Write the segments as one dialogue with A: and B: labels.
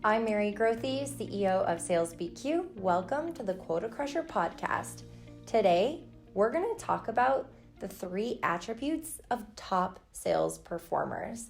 A: I'm Mary Grothe, CEO of Sales BQ. Welcome to the Quota Crusher podcast. Today, we're going to talk about the 3 attributes of top sales performers.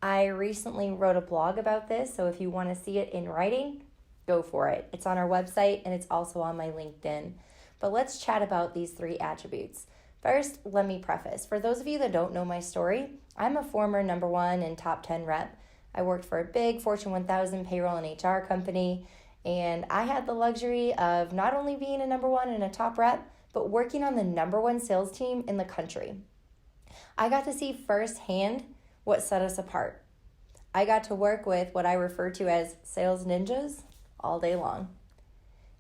A: I recently wrote a blog about this, so if you want to see it in writing, go for it. It's on our website and it's also on my LinkedIn. But let's chat about these 3 attributes. First, let me preface. For those of you that don't know my story, I'm a former number 1 and top 10 rep. I worked for a big Fortune 1000 payroll and HR company, and I had the luxury of not only being a number 1 and a top rep, but working on the number 1 sales team in the country. I got to see firsthand what set us apart. I got to work with what I refer to as sales ninjas all day long.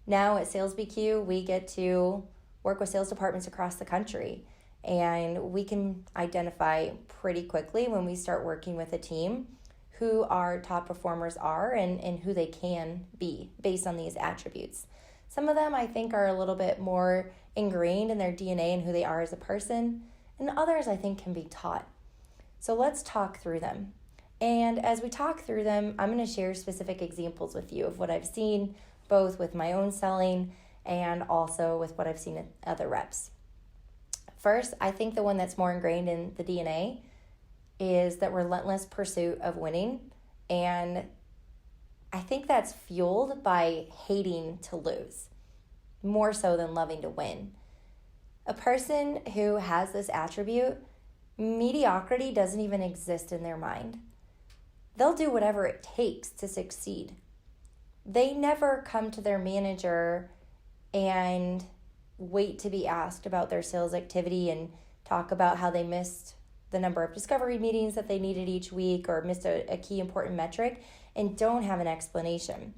A: Now at Sales BQ, we get to work with sales departments across the country, and we can identify pretty quickly when we start working with a team who our top performers are and who they can be based on these attributes. Some of them I think are a little bit more ingrained in their DNA and who they are as a person, and others I think can be taught. So let's talk through them. And as we talk through them, I'm going to share specific examples with you of what I've seen, both with my own selling and also with what I've seen in other reps. First, I think the one that's more ingrained in the DNA is that relentless pursuit of winning. And I think that's fueled by hating to lose, more so than loving to win. A person who has this attribute, mediocrity doesn't even exist in their mind. They'll do whatever it takes to succeed. They never come to their manager and wait to be asked about their sales activity and talk about how they missed the number of discovery meetings that they needed each week or missed a key important metric and don't have an explanation.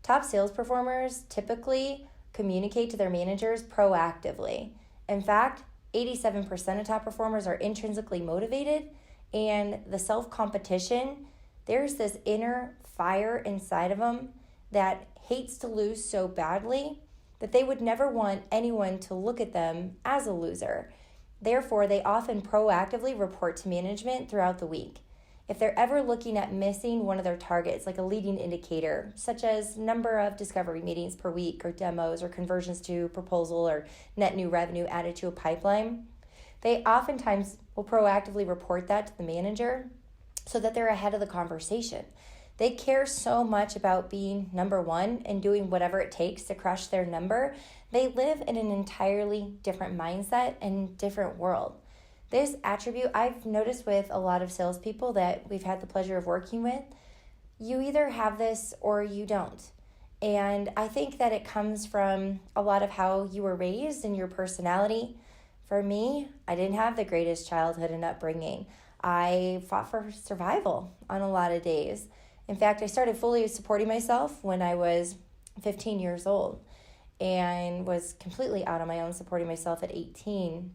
A: Top sales performers typically communicate to their managers proactively. In fact, 87% of top performers are intrinsically motivated, and the self-competition, there's this inner fire inside of them that hates to lose so badly that they would never want anyone to look at them as a loser. Therefore, they often proactively report to management throughout the week. If they're ever looking at missing one of their targets, like a leading indicator, such as number of discovery meetings per week or demos or conversions to proposal or net new revenue added to a pipeline, they oftentimes will proactively report that to the manager so that they're ahead of the conversation. They care so much about being number 1 and doing whatever it takes to crush their number. They live in an entirely different mindset and different world. This attribute I've noticed with a lot of salespeople that we've had the pleasure of working with, you either have this or you don't. And I think that it comes from a lot of how you were raised and your personality. For me, I didn't have the greatest childhood and upbringing. I fought for survival on a lot of days. In fact, I started fully supporting myself when I was 15 years old and was completely out on my own supporting myself at 18.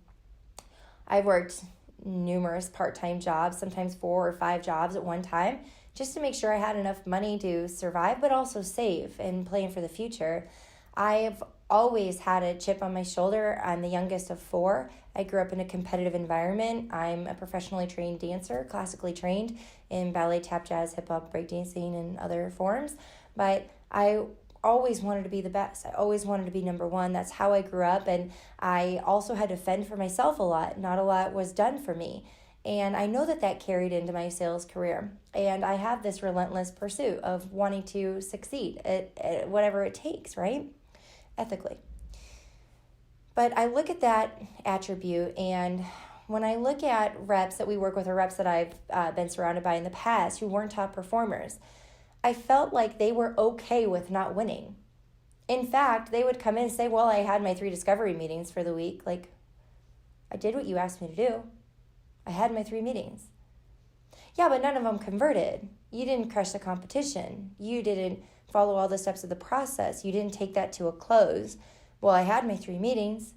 A: I worked numerous part-time jobs, sometimes 4 or 5 jobs at one time, just to make sure I had enough money to survive, but also save and plan for the future. I've always had a chip on my shoulder. I'm the youngest of 4. I grew up in a competitive environment. I'm a professionally trained dancer, classically trained in ballet, tap, jazz, hip-hop, breakdancing, and other forms. But I always wanted to be the best. I always wanted to be number 1. That's how I grew up. And I also had to fend for myself a lot. Not a lot was done for me. And I know that carried into my sales career. And I have this relentless pursuit of wanting to succeed at whatever it takes, right? Ethically. But I look at that attribute, and when I look at reps that we work with or reps that I've been surrounded by in the past who weren't top performers, I felt like they were okay with not winning. In fact, they would come in and say, well, I had my 3 discovery meetings for the week. Like, I did what you asked me to do. I had my 3 meetings. Yeah, but none of them converted. You didn't crush the competition. You didn't follow all the steps of the process. You didn't take that to a close. Well, I had my 3 meetings.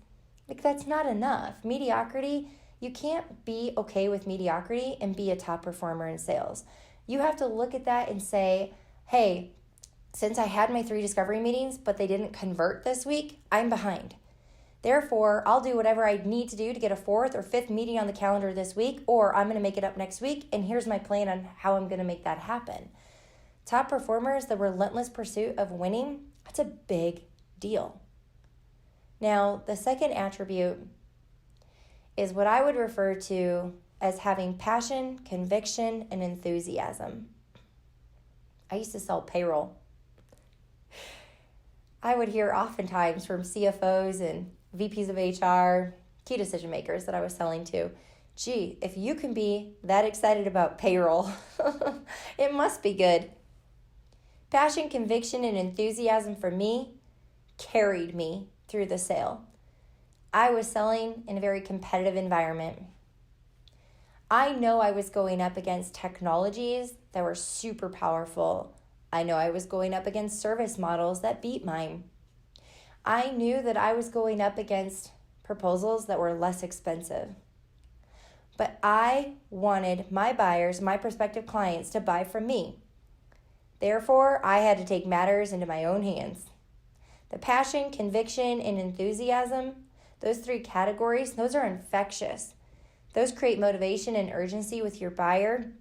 A: Like, that's not enough. Mediocrity, you can't be okay with mediocrity and be a top performer in sales. You have to look at that and say, hey, since I had my 3 discovery meetings, but they didn't convert this week, I'm behind. Therefore, I'll do whatever I need to do to get a 4th or 5th meeting on the calendar this week, or I'm going to make it up next week, and here's my plan on how I'm going to make that happen. Top performers, the relentless pursuit of winning, that's a big deal. Now, the second attribute is what I would refer to as having passion, conviction, and enthusiasm. I used to sell payroll. I would hear oftentimes from CFOs and VPs of HR, key decision makers that I was selling to, gee, if you can be that excited about payroll, it must be good. Passion, conviction, and enthusiasm for me carried me through the sale. I was selling in a very competitive environment. I know I was going up against technologies that were super powerful. I know I was going up against service models that beat mine. I knew that I was going up against proposals that were less expensive. But I wanted my buyers, my prospective clients, to buy from me. Therefore, I had to take matters into my own hands. The passion, conviction, and enthusiasm, those three categories, those are infectious. Those create motivation and urgency with your buyer.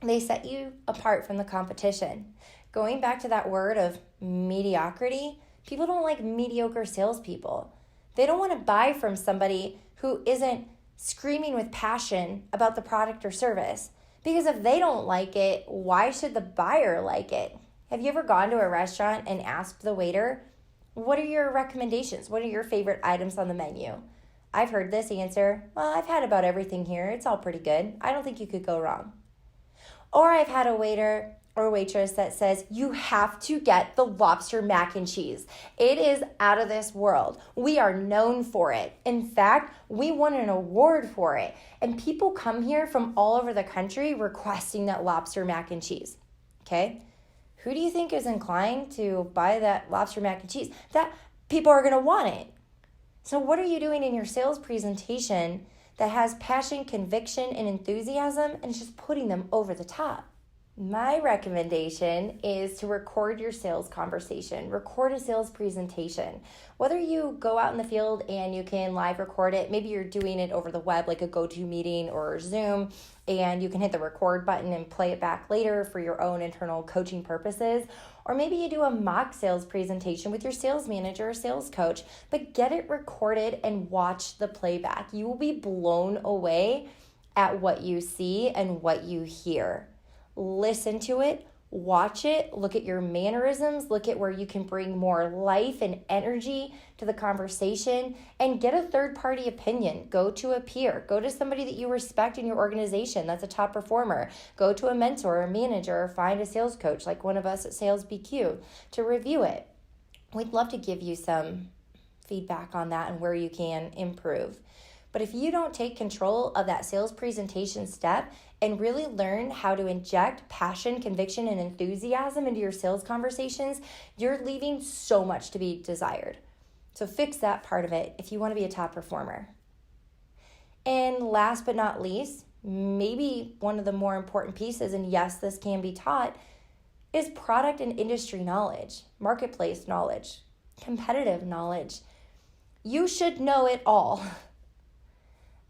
A: They set you apart from the competition. Going back to that word of mediocrity, people don't like mediocre salespeople. They don't want to buy from somebody who isn't screaming with passion about the product or service. Because if they don't like it, why should the buyer like it? Have you ever gone to a restaurant and asked the waiter, what are your recommendations? What are your favorite items on the menu? I've heard this answer, well, I've had about everything here. It's all pretty good. I don't think you could go wrong. Or I've had a waiter or waitress that says, you have to get the lobster mac and cheese. It is out of this world. We are known for it. In fact, we won an award for it. And people come here from all over the country requesting that lobster mac and cheese. Okay? Who do you think is inclined to buy that lobster mac and cheese? That people are going to want it. So what are you doing in your sales presentation that has passion, conviction, and enthusiasm and just putting them over the top? My recommendation is to record your sales conversation, record a sales presentation. Whether you go out in the field and you can live record it, maybe you're doing it over the web like a GoToMeeting or Zoom, and you can hit the record button and play it back later for your own internal coaching purposes. Or maybe you do a mock sales presentation with your sales manager or sales coach, but get it recorded and watch the playback. You will be blown away at what you see and what you hear. Listen to it, watch it, look at your mannerisms, look at where you can bring more life and energy to the conversation, and get a third-party opinion. Go to a peer. Go to somebody that you respect in your organization that's a top performer. Go to a mentor or manager or find a sales coach like one of us at Sales BQ to review it. We'd love to give you some feedback on that and where you can improve. But if you don't take control of that sales presentation step and really learn how to inject passion, conviction, and enthusiasm into your sales conversations, you're leaving so much to be desired. So fix that part of it if you want to be a top performer. And last but not least, maybe one of the more important pieces, and yes, this can be taught, is product and industry knowledge, marketplace knowledge, competitive knowledge. You should know it all.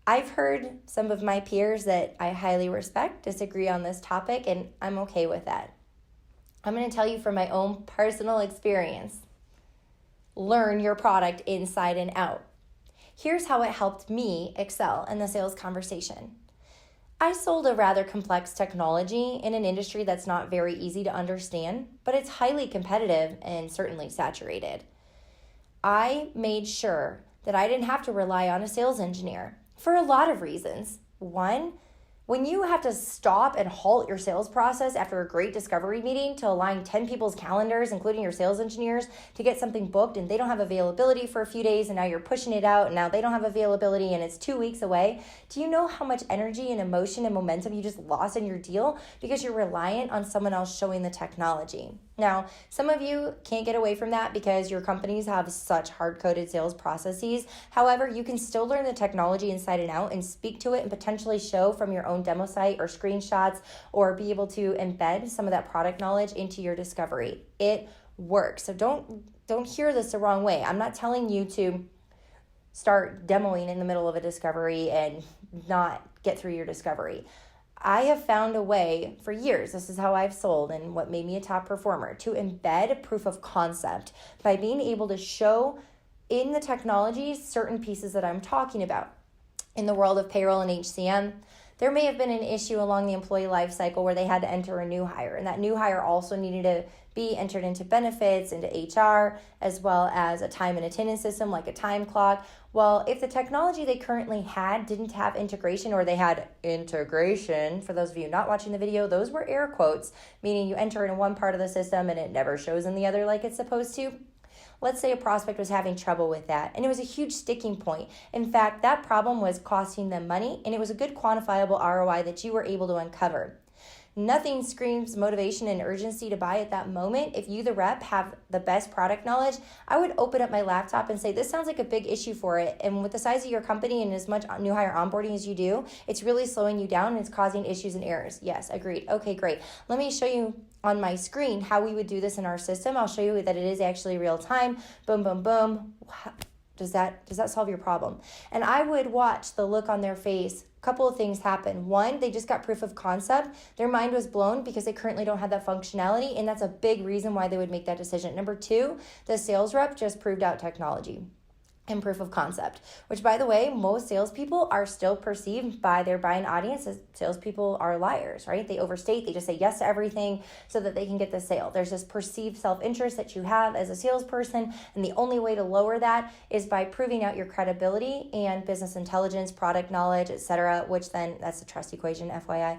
A: I've heard some of my peers that I highly respect disagree on this topic, and I'm okay with that. I'm going to tell you from my own personal experience. Learn your product inside and out. Here's how it helped me excel in the sales conversation. I sold a rather complex technology in an industry that's not very easy to understand, but it's highly competitive and certainly saturated. I made sure that I didn't have to rely on a sales engineer. For a lot of reasons. One, when you have to stop and halt your sales process after a great discovery meeting to align 10 people's calendars, including your sales engineers, to get something booked and they don't have availability for a few days and now you're pushing it out and now they don't have availability and it's 2 weeks away, do you know how much energy and emotion and momentum you just lost in your deal because you're reliant on someone else showing the technology? Now, some of you can't get away from that because your companies have such hard-coded sales processes. However, you can still learn the technology inside and out and speak to it and potentially show from your own demo site or screenshots or be able to embed some of that product knowledge into your discovery. It works. So don't hear this the wrong way. I'm not telling you to start demoing in the middle of a discovery and not get through your discovery. I have found a way for years, this is how I've sold and what made me a top performer, to embed proof of concept by being able to show in the technology certain pieces that I'm talking about. In the world of payroll and HCM, there may have been an issue along the employee life cycle where they had to enter a new hire, and that new hire also needed to be entered into benefits, into HR, as well as a time and attendance system like a time clock. Well, if the technology they currently had didn't have integration, or they had integration, for those of you not watching the video, those were air quotes, meaning you enter in one part of the system and it never shows in the other like it's supposed to. Let's say a prospect was having trouble with that, and it was a huge sticking point. In fact, that problem was costing them money, and it was a good quantifiable ROI that you were able to uncover. Nothing screams motivation and urgency to buy at that moment. If you, the rep, have the best product knowledge, I would open up my laptop and say, this sounds like a big issue for it. And with the size of your company and as much new hire onboarding as you do, it's really slowing you down and it's causing issues and errors. Yes, agreed. Okay, great. Let me show you on my screen how we would do this in our system. I'll show you that it is actually real time. Boom, boom, boom. Does that solve your problem? And I would watch the look on their face. A couple of things happen. One, they just got proof of concept. Their mind was blown because they currently don't have that functionality, and that's a big reason why they would make that decision. Number two, the sales rep just proved out technology and proof of concept, which, by the way, most salespeople are still perceived by their buying audience as salespeople are liars, right? They overstate, they just say yes to everything so that they can get the sale. There's this perceived self-interest that you have as a salesperson, and the only way to lower that is by proving out your credibility and business intelligence, product knowledge, etc., which then, that's the trust equation, FYI.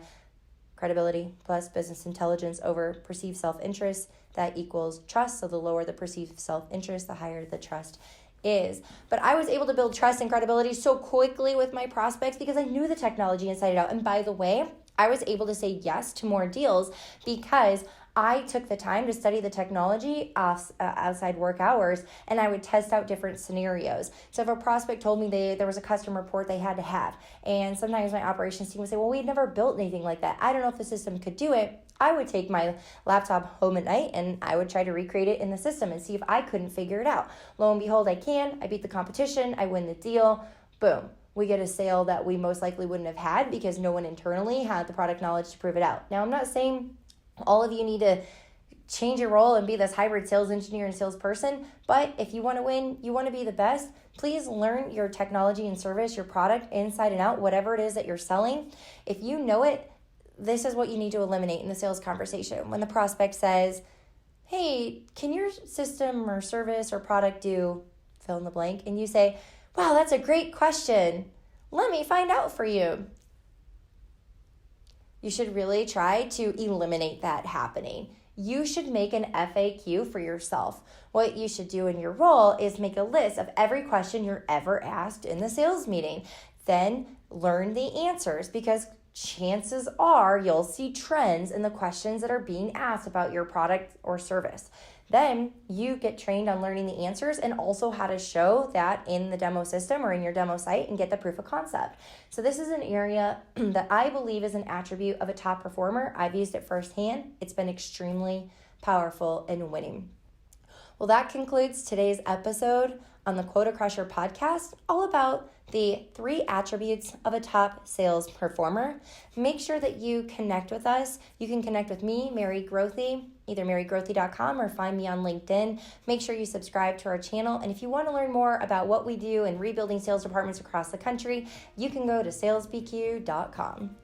A: Credibility plus business intelligence over perceived self-interest, that equals trust. So the lower the perceived self-interest, the higher the trust is. But I was able to build trust and credibility so quickly with my prospects because I knew the technology inside and out. And by the way, I was able to say yes to more deals because I took the time to study the technology outside work hours, and I would test out different scenarios. So if a prospect told me there was a custom report they had to have, and sometimes my operations team would say, well, we've never built anything like that. I don't know if the system could do it. I would take my laptop home at night and I would try to recreate it in the system and see if I couldn't figure it out. Lo and behold, I can. I beat the competition. I win the deal. Boom. We get a sale that we most likely wouldn't have had because no one internally had the product knowledge to prove it out. Now, I'm not saying all of you need to change your role and be this hybrid sales engineer and salesperson, but if you want to win, you want to be the best, please learn your technology and service, your product inside and out, whatever it is that you're selling. If you know it, this is what you need to eliminate in the sales conversation. When the prospect says, hey, can your system or service or product do fill in the blank? And you say, wow, that's a great question. Let me find out for you. You should really try to eliminate that happening. You should make an FAQ for yourself. What you should do in your role is make a list of every question you're ever asked in the sales meeting. Then learn the answers, because chances are you'll see trends in the questions that are being asked about your product or service. Then you get trained on learning the answers and also how to show that in the demo system or in your demo site and get the proof of concept. So this is an area that I believe is an attribute of a top performer. I've used it firsthand. It's been extremely powerful in winning. Well, that concludes today's episode on the Quota Crusher podcast, all about the 3 attributes of a top sales performer. Make sure that you connect with us. You can connect with me, Mary Grothe, either marygrothe.com or find me on LinkedIn. Make sure you subscribe to our channel. And if you want to learn more about what we do in rebuilding sales departments across the country, you can go to salesbq.com.